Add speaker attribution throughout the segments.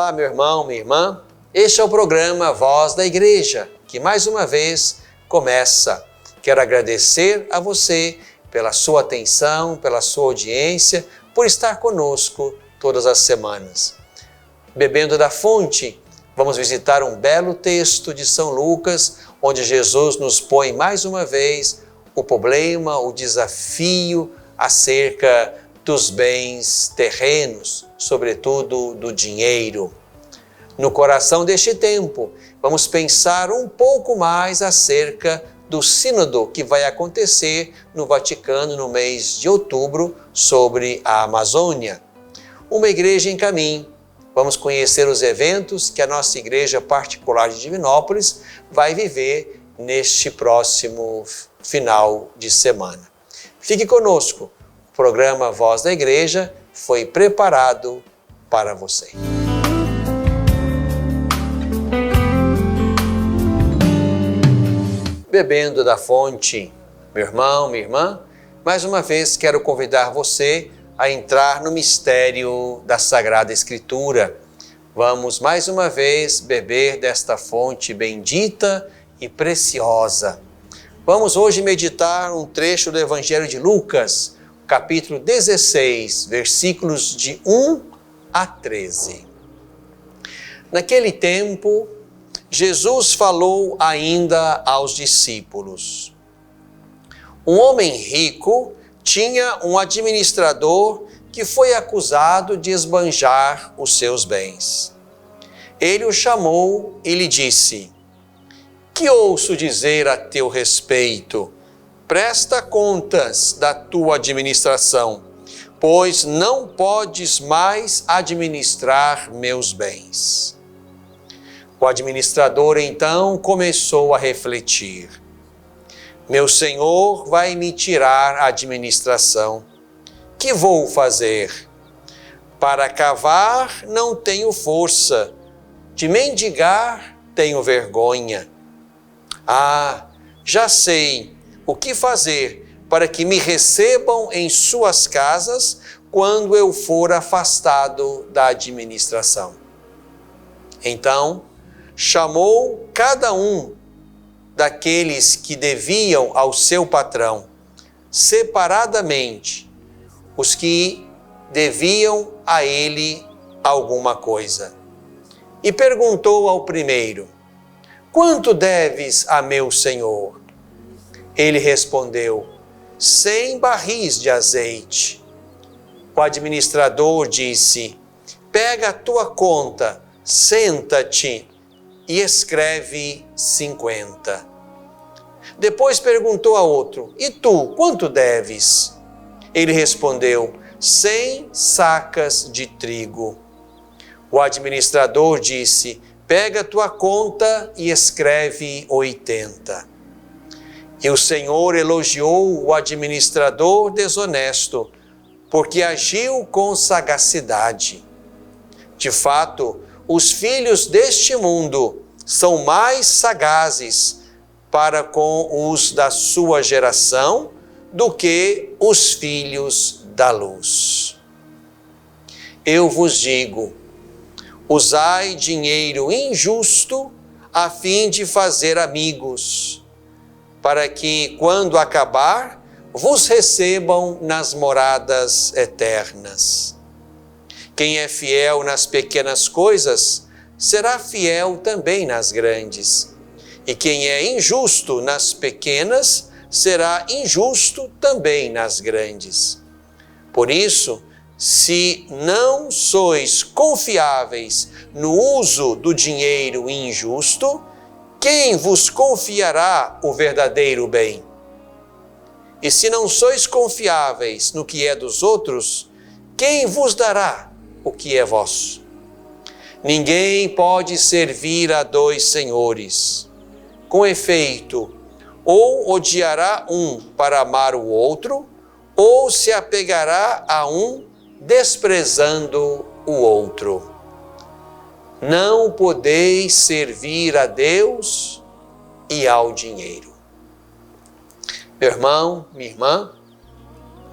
Speaker 1: Olá, meu irmão, minha irmã. Este é o programa Voz da Igreja, que mais uma vez começa. Quero agradecer a você pela sua atenção, pela sua audiência, por estar conosco todas as semanas. Bebendo da fonte, vamos visitar um belo texto de São Lucas, onde Jesus nos põe mais uma vez o problema, o desafio acerca dos bens terrenos, sobretudo do dinheiro. No coração deste tempo, vamos pensar um pouco mais acerca do sínodo que vai acontecer no Vaticano no mês de outubro sobre a Amazônia. Uma igreja em caminho. Vamos conhecer os eventos que a nossa igreja particular de Divinópolis vai viver neste próximo final de semana. Fique conosco. O programa Voz da Igreja foi preparado para você. Bebendo da fonte, meu irmão, minha irmã, mais uma vez quero convidar você a entrar no mistério da Sagrada Escritura. Vamos mais uma vez beber desta fonte bendita e preciosa. Vamos hoje meditar um trecho do Evangelho de Lucas, capítulo 16, versículos de 1 a 13. Naquele tempo, Jesus falou ainda aos discípulos. Um homem rico tinha um administrador que foi acusado de esbanjar os seus bens. Ele o chamou e lhe disse: "Que ouço dizer a teu respeito? Presta contas da tua administração, pois não podes mais administrar meus bens." O administrador então começou a refletir: "Meu senhor vai me tirar a administração. Que vou fazer? Para cavar não tenho força, de mendigar tenho vergonha. Ah, já sei o que fazer para que me recebam em suas casas quando eu for afastado da administração." Então, chamou cada um daqueles que deviam ao seu patrão, separadamente, os que deviam a ele alguma coisa. E perguntou ao primeiro: "Quanto deves a meu senhor?" Ele respondeu: 100 barris de azeite. O administrador disse: "Pega a tua conta, senta-te e escreve 50. Depois perguntou a outro: "E tu, quanto deves?" Ele respondeu: 100 sacas de trigo. O administrador disse: "Pega a tua conta e escreve 80. E o Senhor elogiou o administrador desonesto, porque agiu com sagacidade. De fato, os filhos deste mundo são mais sagazes para com os da sua geração do que os filhos da luz. Eu vos digo, usai dinheiro injusto a fim de fazer amigos, para que, quando acabar, vos recebam nas moradas eternas. Quem é fiel nas pequenas coisas, será fiel também nas grandes. E quem é injusto nas pequenas, será injusto também nas grandes. Por isso, se não sois confiáveis no uso do dinheiro injusto, quem vos confiará o verdadeiro bem? E se não sois confiáveis no que é dos outros, quem vos dará o que é vosso? Ninguém pode servir a 2 senhores. Com efeito, ou odiará um para amar o outro, ou se apegará a um desprezando o outro. Não podeis servir a Deus e ao dinheiro. Meu irmão, minha irmã,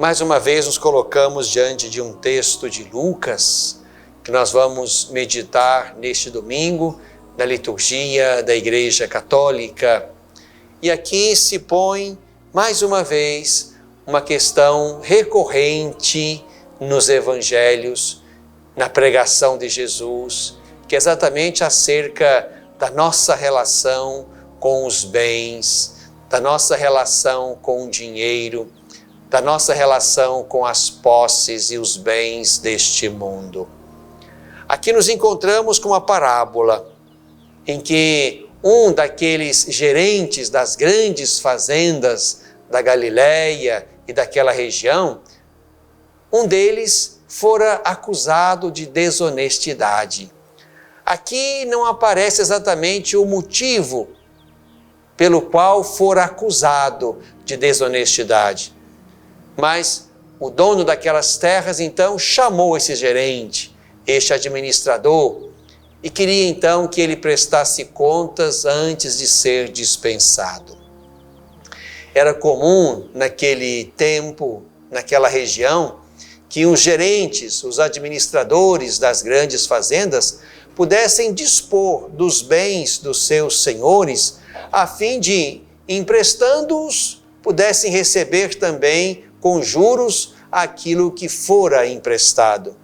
Speaker 1: mais uma vez nos colocamos diante de um texto de Lucas que nós vamos meditar neste domingo na liturgia da Igreja Católica. E aqui se põe, mais uma vez, uma questão recorrente nos Evangelhos, na pregação de Jesus, que é exatamente acerca da nossa relação com os bens, da nossa relação com o dinheiro, da nossa relação com as posses e os bens deste mundo. Aqui nos encontramos com uma parábola em que um daqueles gerentes das grandes fazendas da Galileia e daquela região, um deles fora acusado de desonestidade. Aqui não aparece exatamente o motivo pelo qual fora acusado de desonestidade. Mas o dono daquelas terras então chamou esse gerente, este administrador, e queria então que ele prestasse contas antes de ser dispensado. Era comum naquele tempo, naquela região, que os gerentes, os administradores das grandes fazendas, pudessem dispor dos bens dos seus senhores, a fim de, emprestando-os, pudessem receber também com juros aquilo que fora emprestado.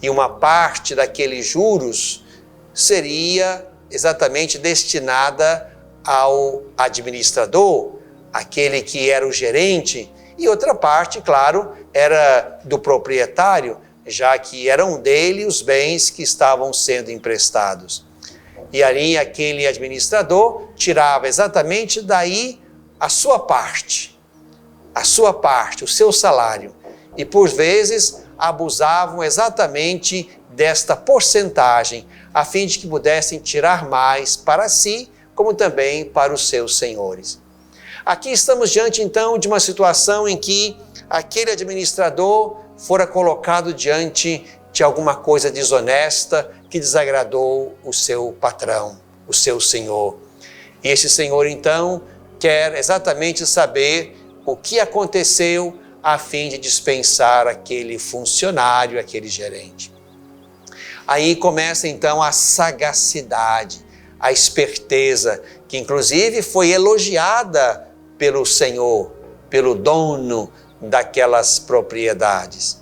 Speaker 1: E uma parte daqueles juros seria exatamente destinada ao administrador, aquele que era o gerente, e outra parte, claro, era do proprietário, já que eram dele os bens que estavam sendo emprestados. E ali aquele administrador tirava exatamente daí a sua parte, o seu salário. E por vezes abusavam exatamente desta porcentagem, a fim de que pudessem tirar mais para si, como também para os seus senhores. Aqui estamos diante então de uma situação em que aquele administrador fora colocado diante de alguma coisa desonesta que desagradou o seu patrão, o seu senhor. E esse senhor então quer exatamente saber o que aconteceu a fim de dispensar aquele funcionário, aquele gerente. Aí começa então a sagacidade, a esperteza, que inclusive foi elogiada pelo senhor, pelo dono daquelas propriedades.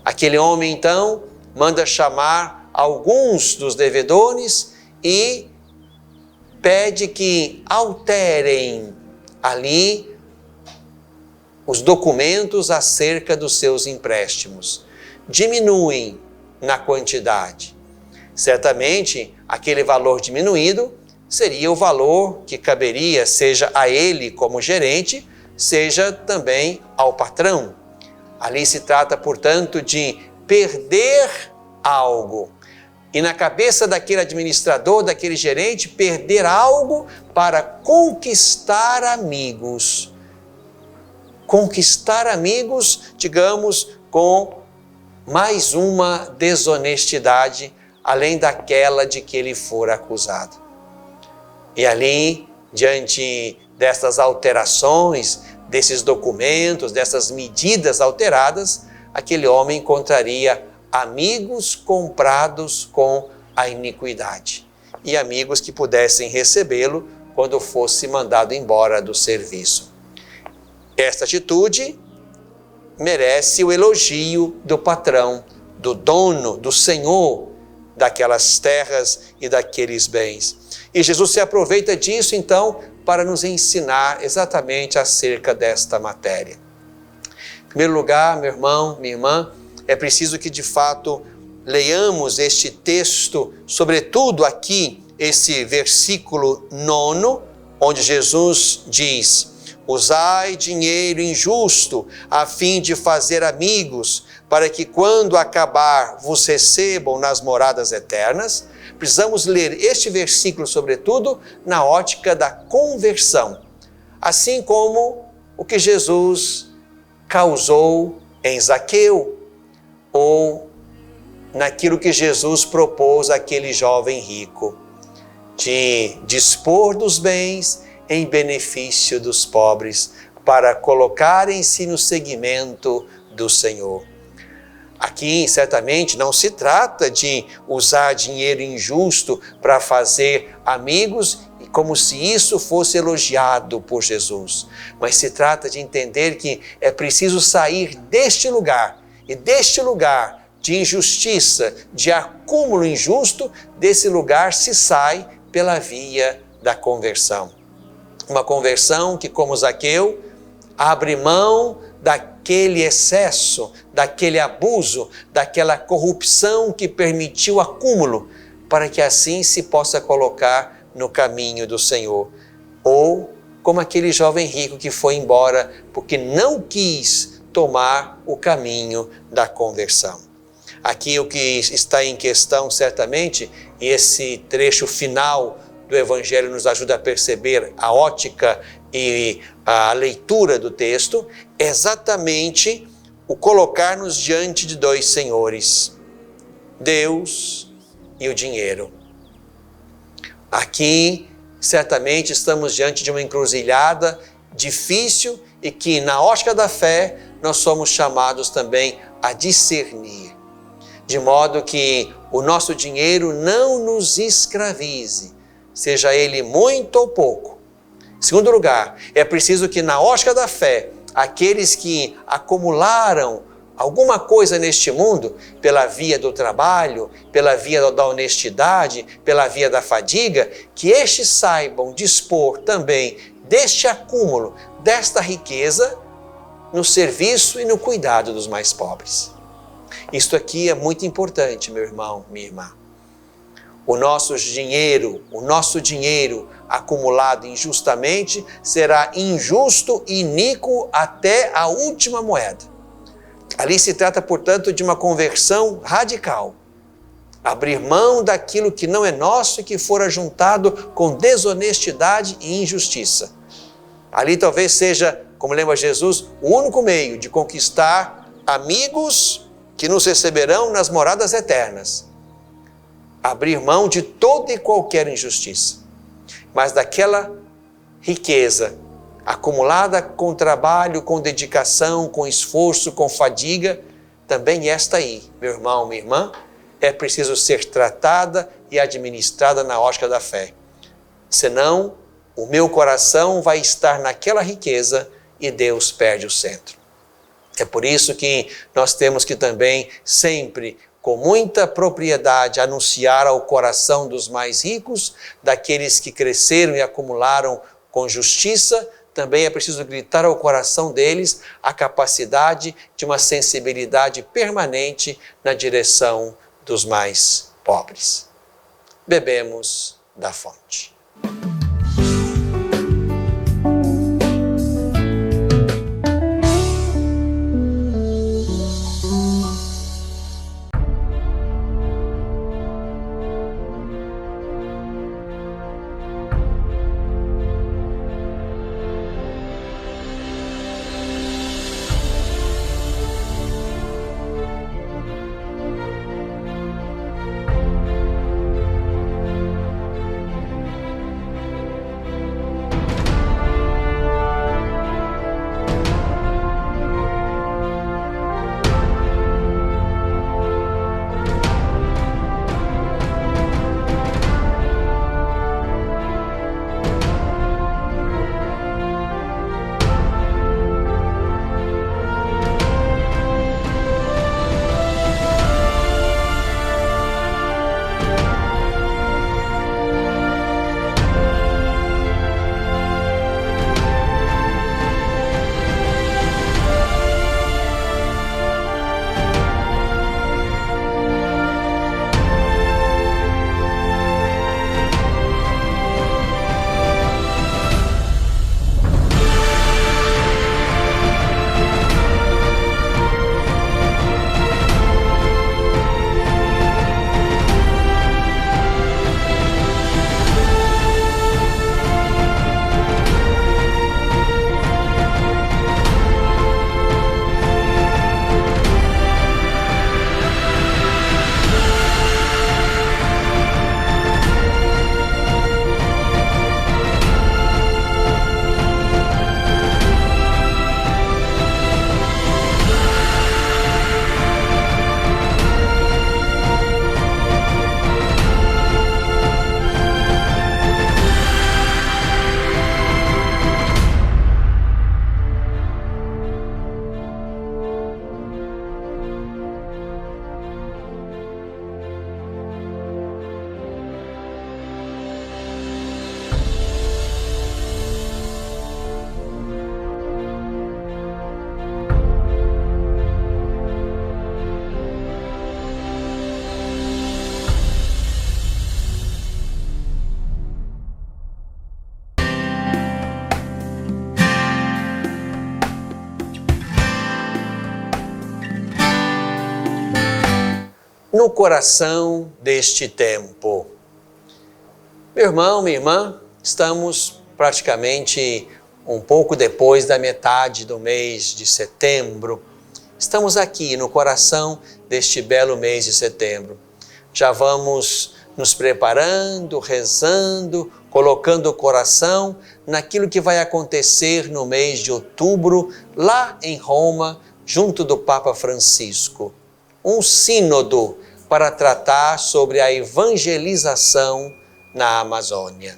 Speaker 1: Aquele homem então manda chamar alguns dos devedores e pede que alterem ali os documentos acerca dos seus empréstimos. Diminuem na quantidade. Certamente, aquele valor diminuído seria o valor que caberia, seja a ele como gerente, seja também ao patrão. Ali se trata, portanto, de perder algo. E na cabeça daquele administrador, daquele gerente, perder algo para conquistar amigos. Conquistar amigos, digamos, com mais uma desonestidade, além daquela de que ele fora acusado. E ali, diante dessas alterações, desses documentos, dessas medidas alteradas, aquele homem encontraria amigos comprados com a iniquidade e amigos que pudessem recebê-lo quando fosse mandado embora do serviço. Esta atitude merece o elogio do patrão, do dono, do senhor daquelas terras e daqueles bens. E Jesus se aproveita disso, então, para nos ensinar exatamente acerca desta matéria. Em primeiro lugar, meu irmão, minha irmã, é preciso que, de fato, leiamos este texto, sobretudo aqui, esse versículo 9, onde Jesus diz: usai dinheiro injusto a fim de fazer amigos, para que quando acabar vos recebam nas moradas eternas. Precisamos ler este versículo, sobretudo, na ótica da conversão. Assim como o que Jesus causou em Zaqueu, ou naquilo que Jesus propôs àquele jovem rico, de dispor dos bens em benefício dos pobres, para colocarem-se no seguimento do Senhor. Aqui, certamente, não se trata de usar dinheiro injusto para fazer amigos, como se isso fosse elogiado por Jesus. Mas se trata de entender que é preciso sair deste lugar, e deste lugar de injustiça, de acúmulo injusto, desse lugar se sai pela via da conversão. Uma conversão que, como Zaqueu, abre mão daquele excesso, daquele abuso, daquela corrupção que permitiu o acúmulo, para que assim se possa colocar no caminho do Senhor. Ou como aquele jovem rico que foi embora porque não quis tomar o caminho da conversão. Aqui o que está em questão, certamente, e esse trecho final do Evangelho nos ajuda a perceber a ótica e a leitura do texto, é exatamente o colocar-nos diante de dois senhores, Deus e o dinheiro. Aqui, certamente, estamos diante de uma encruzilhada difícil e que, na ótica da fé, nós somos chamados também a discernir, de modo que o nosso dinheiro não nos escravize, seja ele muito ou pouco. Em segundo lugar, é preciso que, na ótica da fé, aqueles que acumularam alguma coisa neste mundo, pela via do trabalho, pela via da honestidade, pela via da fadiga, que estes saibam dispor também deste acúmulo, desta riqueza, no serviço e no cuidado dos mais pobres. Isto aqui é muito importante, meu irmão, minha irmã. O nosso dinheiro acumulado injustamente será injusto e iníquo até a última moeda. Ali se trata, portanto, de uma conversão radical. Abrir mão daquilo que não é nosso e que fora juntado com desonestidade e injustiça. Ali talvez seja, como lembra Jesus, o único meio de conquistar amigos que nos receberão nas moradas eternas. Abrir mão de toda e qualquer injustiça. Mas daquela riqueza acumulada com trabalho, com dedicação, com esforço, com fadiga, também esta aí, meu irmão, minha irmã, é preciso ser tratada e administrada na ótica da fé. Senão, o meu coração vai estar naquela riqueza e Deus perde o centro. É por isso que nós temos que também sempre, com muita propriedade, anunciar ao coração dos mais ricos, daqueles que cresceram e acumularam com justiça, também é preciso gritar ao coração deles a capacidade de uma sensibilidade permanente na direção dos mais pobres. Bebemos da fonte. no coração deste tempo. Meu irmão, minha irmã, estamos praticamente um pouco depois da metade do mês de setembro. Estamos aqui no coração deste belo mês de setembro. Já vamos nos preparando, rezando, colocando o coração naquilo que vai acontecer no mês de outubro, lá em Roma, junto do Papa Francisco. Um sínodo para tratar sobre a evangelização na Amazônia.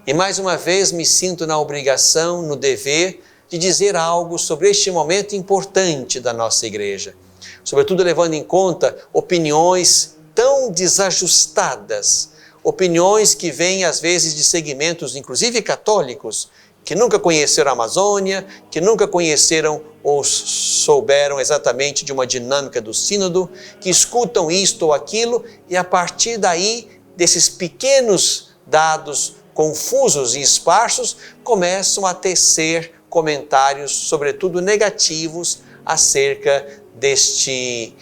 Speaker 1: E mais uma vez me sinto na obrigação, no dever, de dizer algo sobre este momento importante da nossa igreja. Sobretudo levando em conta opiniões tão desajustadas, opiniões que vêm às vezes de segmentos, inclusive católicos, que nunca conheceram a Amazônia, que nunca conheceram ou souberam exatamente de uma dinâmica do sínodo, que escutam isto ou aquilo e a partir daí, desses pequenos dados confusos e esparsos, começam a tecer comentários, sobretudo negativos, acerca deste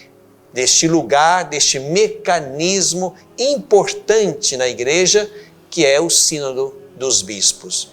Speaker 1: lugar, deste mecanismo importante na igreja, que é o Sínodo dos Bispos.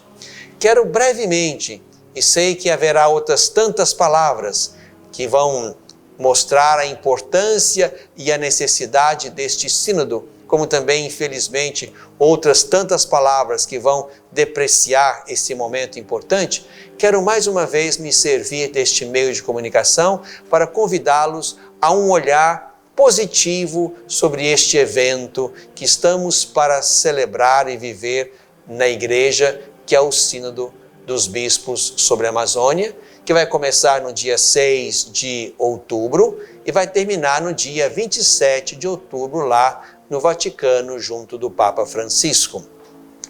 Speaker 1: Quero brevemente, e sei que haverá outras tantas palavras que vão mostrar a importância e a necessidade deste sínodo, como também, infelizmente, outras tantas palavras que vão depreciar esse momento importante, quero mais uma vez me servir deste meio de comunicação para convidá-los a um olhar positivo sobre este evento que estamos para celebrar e viver na igreja, que é o Sínodo dos Bispos sobre a Amazônia, que vai começar no dia 6 de outubro e vai terminar no dia 27 de outubro lá no Vaticano, junto do Papa Francisco.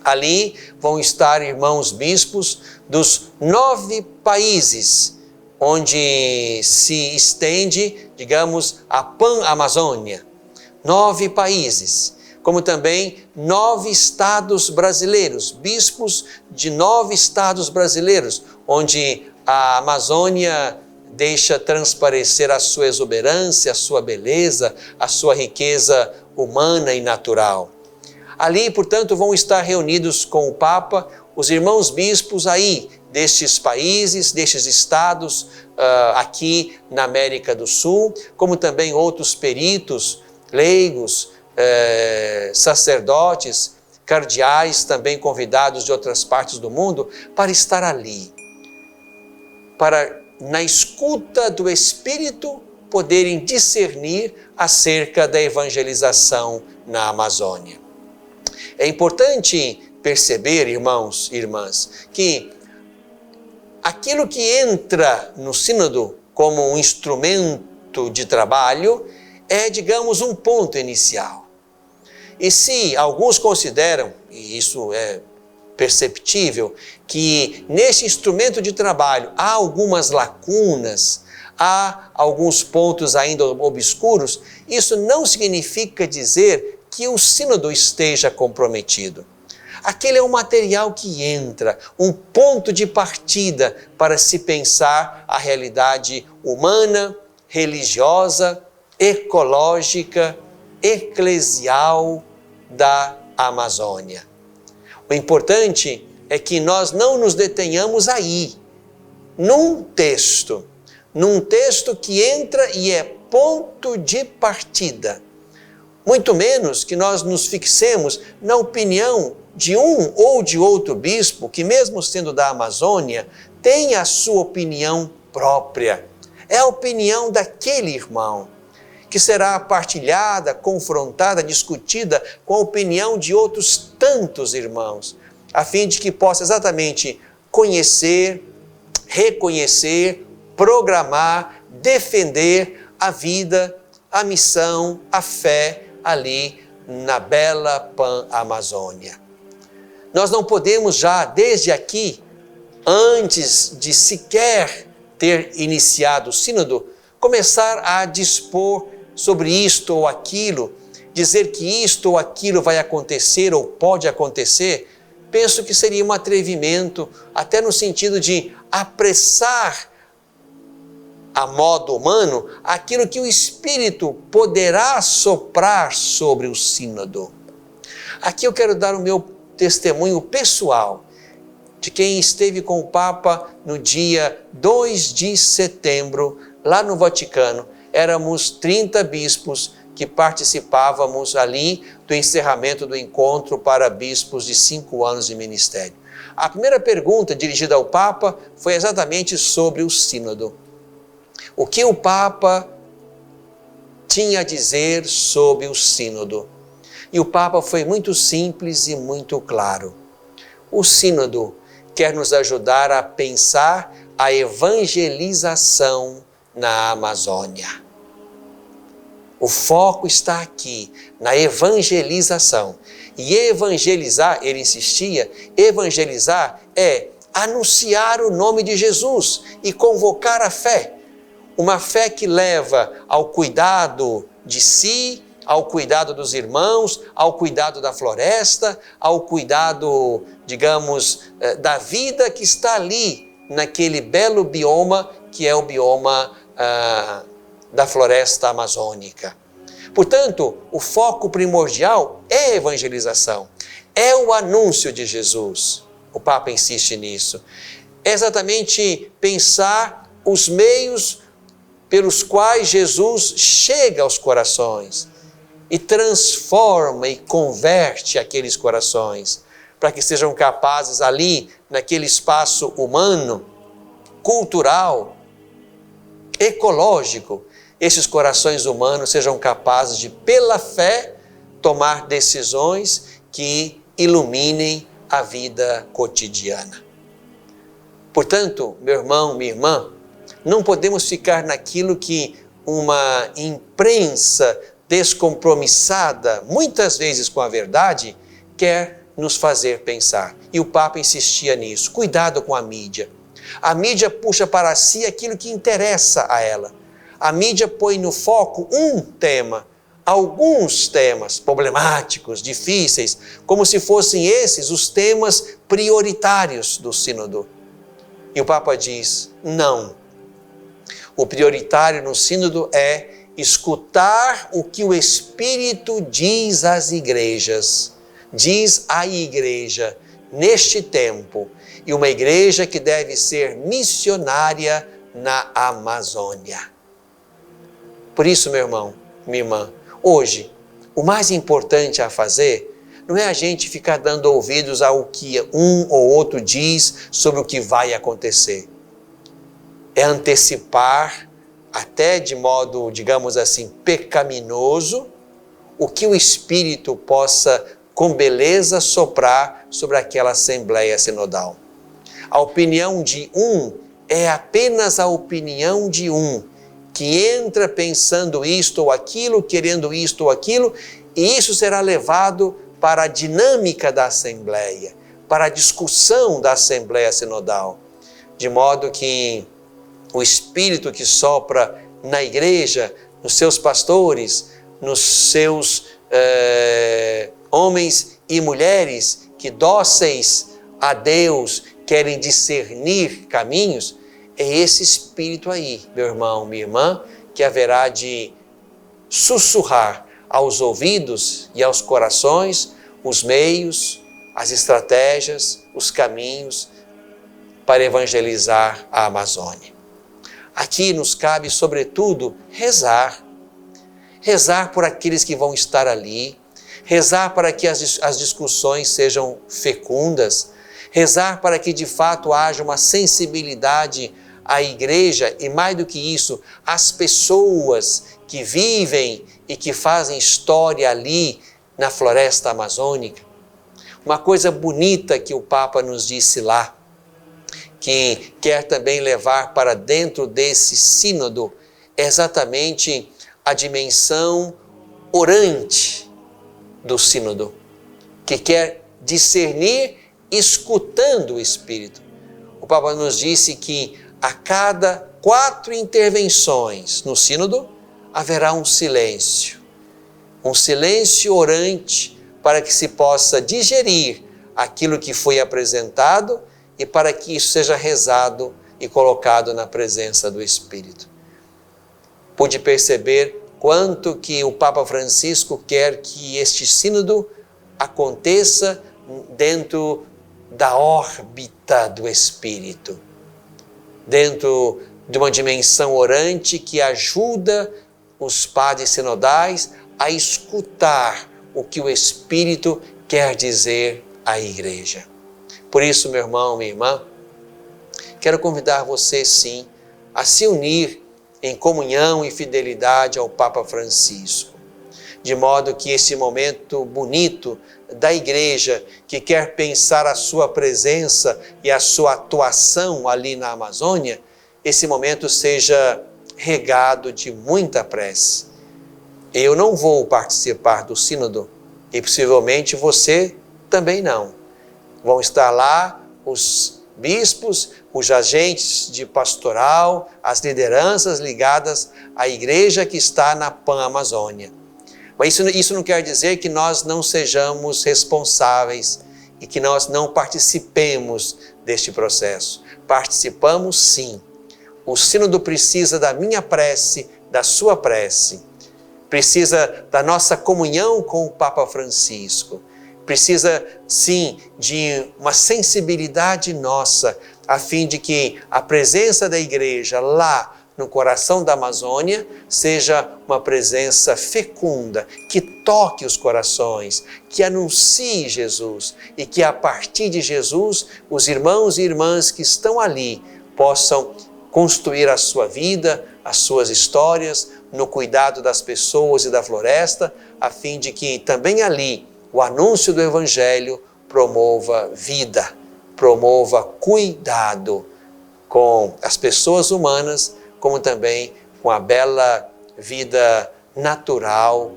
Speaker 1: Ali vão estar irmãos bispos dos 9 países onde se estende, digamos, a Pan-Amazônia. 9 países, como também 9 estados brasileiros, bispos de 9 estados brasileiros, onde a Amazônia deixa transparecer a sua exuberância, a sua beleza, a sua riqueza humana e natural. Ali, portanto, vão estar reunidos com o Papa os irmãos bispos aí destes países, destes estados aqui na América do Sul, como também outros peritos, leigos, sacerdotes, cardeais, também convidados de outras partes do mundo, para estar ali, para, na escuta do Espírito, poderem discernir acerca da evangelização na Amazônia. É importante perceber, irmãos e irmãs, que aquilo que entra no sínodo como um instrumento de trabalho é, digamos, um ponto inicial. E se alguns consideram, e isso é perceptível, que nesse instrumento de trabalho há algumas lacunas, há alguns pontos ainda obscuros, isso não significa dizer que o sínodo esteja comprometido. Aquele é um material que entra, um ponto de partida para se pensar a realidade humana, religiosa, ecológica, eclesial da Amazônia. O importante é que nós não nos detenhamos aí, num texto que entra e é ponto de partida. Muito menos que nós nos fixemos na opinião de um ou de outro bispo, que mesmo sendo da Amazônia, tem a sua opinião própria. É a opinião daquele irmão, que será partilhada, confrontada, discutida com a opinião de outros tantos irmãos, a fim de que possa exatamente conhecer, reconhecer, programar, defender a vida, a missão, a fé ali na bela Pan-Amazônia. Nós não podemos já, desde aqui, antes de sequer ter iniciado o sínodo, começar a dispor sobre isto ou aquilo, dizer que isto ou aquilo vai acontecer ou pode acontecer. Penso que seria um atrevimento, até no sentido de apressar a modo humano, aquilo que o Espírito poderá soprar sobre o sínodo. Aqui eu quero dar o meu testemunho pessoal de quem esteve com o Papa no dia 2 de setembro, lá no Vaticano. Éramos 30 bispos que participávamos ali do encerramento do encontro para bispos de 5 anos de ministério. A primeira pergunta dirigida ao Papa foi exatamente sobre o sínodo. O que o Papa tinha a dizer sobre o sínodo? E o Papa foi muito simples e muito claro. O sínodo quer nos ajudar a pensar a evangelização na Amazônia. O foco está aqui, na evangelização. E evangelizar, ele insistia, evangelizar é anunciar o nome de Jesus e convocar a fé. Uma fé que leva ao cuidado de si, ao cuidado dos irmãos, ao cuidado da floresta, ao cuidado, digamos, da vida que está ali, naquele belo bioma que é o bioma da floresta amazônica. Portanto, o foco primordial é a evangelização, é o anúncio de Jesus. O Papa insiste nisso. É exatamente pensar os meios pelos quais Jesus chega aos corações e transforma e converte aqueles corações, para que sejam capazes ali, naquele espaço humano, cultural, ecológico, esses corações humanos sejam capazes de, pela fé, tomar decisões que iluminem a vida cotidiana. Portanto, meu irmão, minha irmã, não podemos ficar naquilo que uma imprensa descompromissada, muitas vezes com a verdade, quer nos fazer pensar. E o Papa insistia nisso. Cuidado com a mídia. A mídia puxa para si aquilo que interessa a ela. A mídia põe no foco um tema, alguns temas problemáticos, difíceis, como se fossem esses os temas prioritários do sínodo. E o Papa diz, não. O prioritário no sínodo é escutar o que o Espírito diz às igrejas, diz à igreja neste tempo, e uma igreja que deve ser missionária na Amazônia. Por isso, meu irmão, minha irmã, hoje, o mais importante a fazer não é a gente ficar dando ouvidos ao que um ou outro diz sobre o que vai acontecer. É antecipar, até de modo, digamos assim, pecaminoso, o que o Espírito possa, com beleza, soprar sobre aquela Assembleia Sinodal. A opinião de um é apenas a opinião de um, que entra pensando isto ou aquilo, querendo isto ou aquilo, e isso será levado para a dinâmica da Assembleia, para a discussão da Assembleia Sinodal, de modo que o Espírito que sopra na igreja, nos seus pastores, nos seus homens e mulheres que dóceis a Deus querem discernir caminhos, é esse Espírito aí, meu irmão, minha irmã, que haverá de sussurrar aos ouvidos e aos corações os meios, as estratégias, os caminhos para evangelizar a Amazônia. Aqui nos cabe, sobretudo, rezar. Rezar por aqueles que vão estar ali, rezar para que as discussões sejam fecundas, rezar para que de fato haja uma sensibilidade à igreja e, mais do que isso, às pessoas que vivem e que fazem história ali na floresta amazônica. Uma coisa bonita que o Papa nos disse lá, que quer também levar para dentro desse sínodo, é exatamente a dimensão orante do sínodo, que quer discernir escutando o Espírito. O Papa nos disse que a cada 4 intervenções no sínodo haverá um silêncio orante para que se possa digerir aquilo que foi apresentado e para que isso seja rezado e colocado na presença do Espírito. pude perceber quanto que o Papa Francisco quer que este sínodo aconteça dentro da órbita do Espírito, dentro de uma dimensão orante que ajuda os padres sinodais a escutar o que o Espírito quer dizer à Igreja. Por isso, meu irmão, minha irmã, quero convidar você, sim, a se unir em comunhão e fidelidade ao Papa Francisco, de modo que esse momento bonito da Igreja, que quer pensar a sua presença e a sua atuação ali na Amazônia, esse momento seja regado de muita prece. Eu não vou participar do sínodo e possivelmente você também não. Vão estar lá os bispos, os agentes de pastoral, as lideranças ligadas à igreja que está na Pan-Amazônia. Mas isso não quer dizer que nós não sejamos responsáveis e que nós não participemos deste processo. Participamos sim. O sínodo precisa da minha prece, da sua prece. Precisa da nossa comunhão com o Papa Francisco. Precisa, sim, de uma sensibilidade nossa, a fim de que a presença da igreja lá no coração da Amazônia seja uma presença fecunda, que toque os corações, que anuncie Jesus e que a partir de Jesus, os irmãos e irmãs que estão ali possam construir a sua vida, as suas histórias, no cuidado das pessoas e da floresta, a fim de que também ali o anúncio do Evangelho promova vida, promova cuidado com as pessoas humanas, como também com a bela vida natural,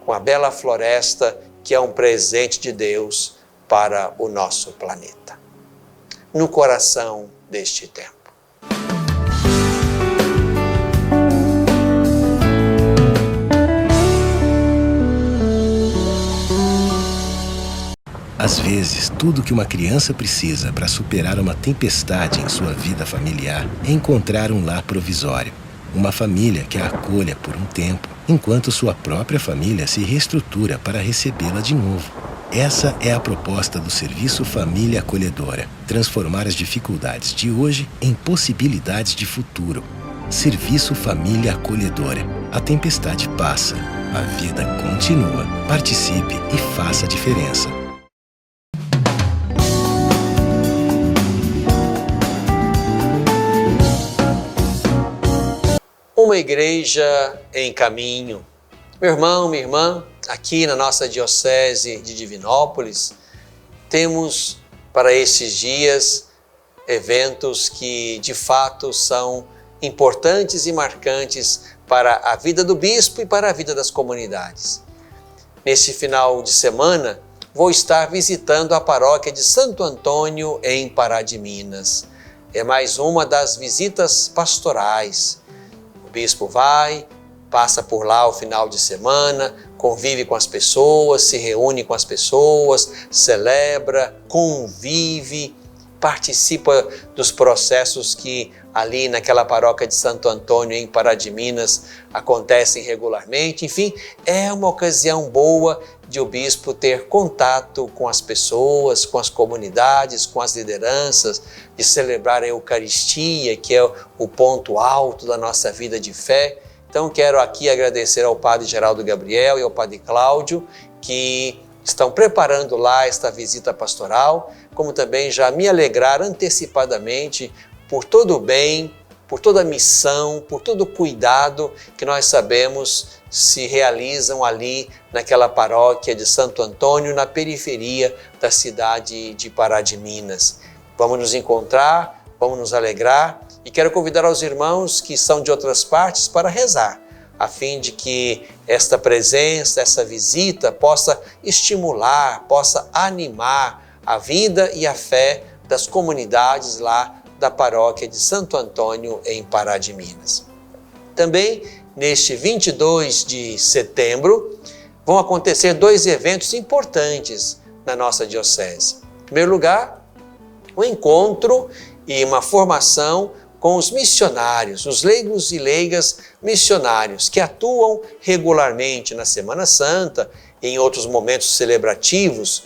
Speaker 1: com a bela floresta que é um presente de Deus para o nosso planeta. No coração deste tempo.
Speaker 2: Às vezes, tudo que uma criança precisa para superar uma tempestade em sua vida familiar é encontrar um lar provisório. Uma família que a acolha por um tempo, enquanto sua própria família se reestrutura para recebê-la de novo. Essa é a proposta do Serviço Família Acolhedora. Transformar as dificuldades de hoje em possibilidades de futuro. Serviço Família Acolhedora. A tempestade passa, a vida continua. Participe e faça a diferença.
Speaker 1: Uma igreja em caminho. Meu irmão, minha irmã, aqui na nossa Diocese de Divinópolis, temos para esses dias eventos que de fato são importantes e marcantes para a vida do bispo e para a vida das comunidades. Neste final de semana, vou estar visitando a paróquia de Santo Antônio em Pará de Minas. É mais uma das visitas pastorais. O bispo vai, passa por lá o final de semana, convive com as pessoas, se reúne com as pessoas, celebra, convive, participa dos processos que ali naquela paróquia de Santo Antônio, em Pará de Minas, acontecem regularmente. Enfim, é uma ocasião boa de o bispo ter contato com as pessoas, com as comunidades, com as lideranças, de celebrar a Eucaristia, que é o ponto alto da nossa vida de fé. Então, quero aqui agradecer ao Padre Geraldo Gabriel e ao Padre Cláudio, que estão preparando lá esta visita pastoral, como também já me alegrar antecipadamente por todo o bem, por toda a missão, por todo o cuidado que nós sabemos se realizam ali naquela paróquia de Santo Antônio, na periferia da cidade de Pará de Minas. Vamos nos encontrar, vamos nos alegrar e quero convidar aos irmãos que são de outras partes para rezar, a fim de que esta presença, essa visita possa estimular, possa animar a vida e a fé das comunidades lá da paróquia de Santo Antônio em Pará de Minas. Também, neste 22 de setembro, vão acontecer 2 eventos importantes na nossa diocese. Em primeiro lugar, um encontro e uma formação com os missionários, os leigos e leigas missionários que atuam regularmente na Semana Santa e em outros momentos celebrativos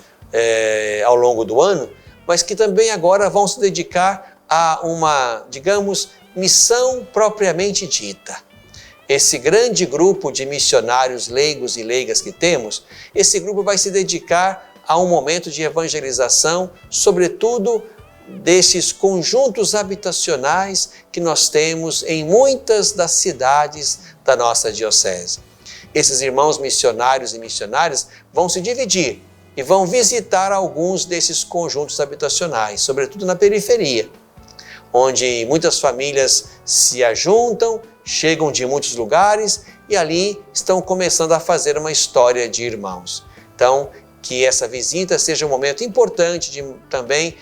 Speaker 1: ao longo do ano, mas que também agora vão se dedicar a uma, digamos, missão propriamente dita. Esse grande grupo de missionários leigos e leigas que temos, esse grupo vai se dedicar a um momento de evangelização, sobretudo desses conjuntos habitacionais que nós temos em muitas das cidades da nossa diocese. Esses irmãos missionários e missionárias vão se dividir e vão visitar alguns desses conjuntos habitacionais, sobretudo na periferia, onde muitas famílias se ajuntam, chegam de muitos lugares e ali estão começando a fazer uma história de irmãos. Então, que essa visita seja um momento importante de também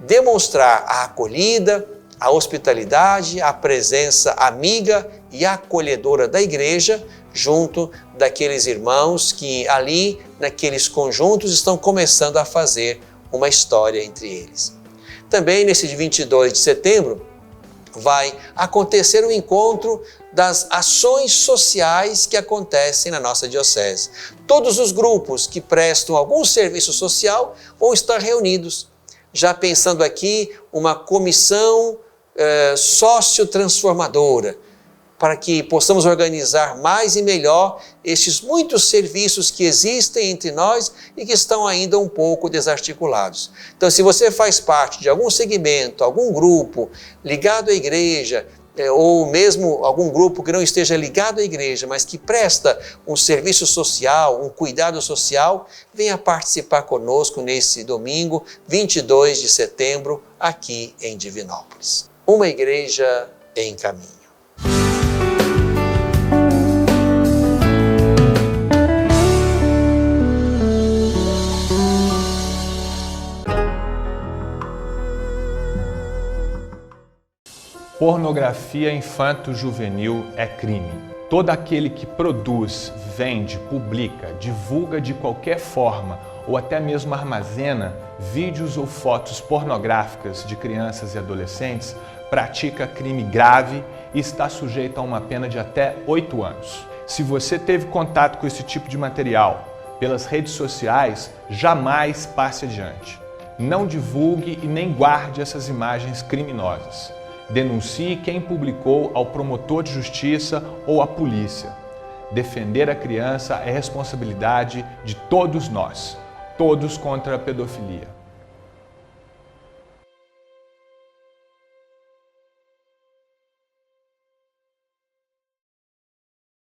Speaker 1: demonstrar a acolhida, a hospitalidade, a presença amiga e acolhedora da igreja junto daqueles irmãos que ali, naqueles conjuntos, estão começando a fazer uma história entre eles. Também nesse dia 22 de setembro vai acontecer um encontro das ações sociais que acontecem na nossa diocese. Todos os grupos que prestam algum serviço social vão estar reunidos, já pensando aqui uma comissão sociotransformadora, para que possamos organizar mais e melhor estes muitos serviços que existem entre nós e que estão ainda um pouco desarticulados. Então, se você faz parte de algum segmento, algum grupo ligado à igreja, ou mesmo algum grupo que não esteja ligado à igreja, mas que presta um serviço social, um cuidado social, venha participar conosco nesse domingo, 22 de setembro, aqui em Divinópolis. Uma igreja em caminho.
Speaker 3: Pornografia infanto-juvenil é crime. Todo aquele que produz, vende, publica, divulga de qualquer forma ou até mesmo armazena vídeos ou fotos pornográficas de crianças e adolescentes pratica crime grave e está sujeito a uma pena de até 8 anos. Se você teve contato com esse tipo de material pelas redes sociais, jamais passe adiante. Não divulgue e nem guarde essas imagens criminosas. Denuncie quem publicou ao promotor de justiça ou à polícia. Defender a criança é responsabilidade de todos nós, todos contra a pedofilia.